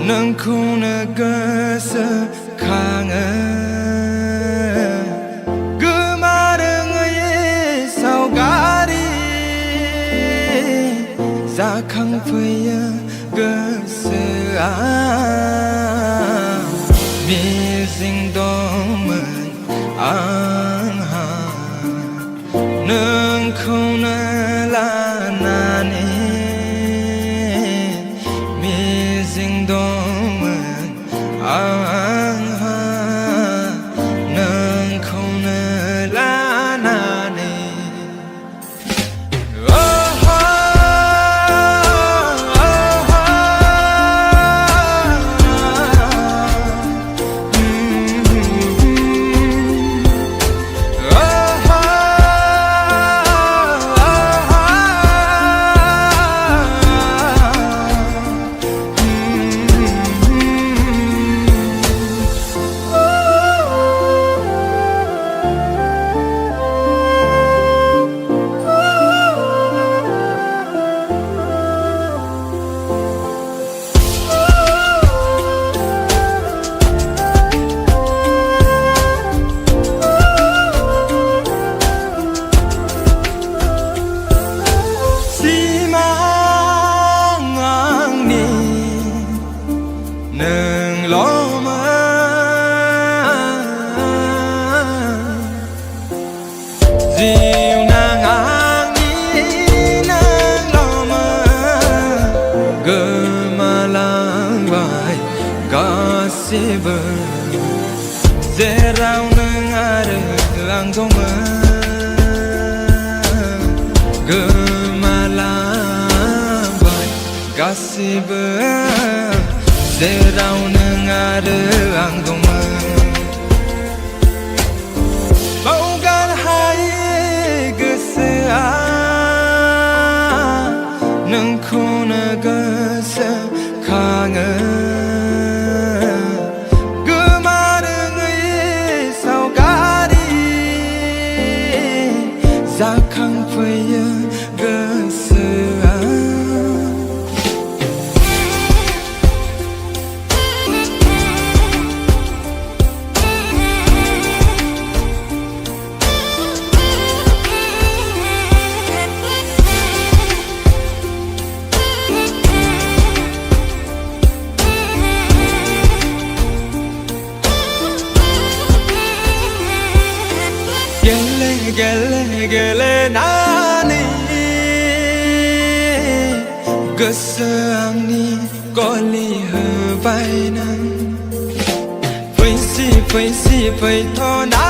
नोंखौनो गोसोखाङो गोमारोङै सावगारि जाखांफैयो गोसोआ मिजिं दंमोन आंहा नोंखौनो लानानै मिजिं दंमोन आंहा नोंखौनो लानानै जिउनां आंनि नोंल'मोन गोमालांबाय गासिबो जेराव नों आरो आं दंमोन गोमालांबाय गासिबो जेराव नों आरो आं दंमोन बावगार हायै गोसोआ नोंखौनो गोसोखाङो गोमारोङै सावगारि जाखांफैयो गोसोआ गेलेनानै गोसो आंनि गलि होबाय नों फैसि फैथ'ना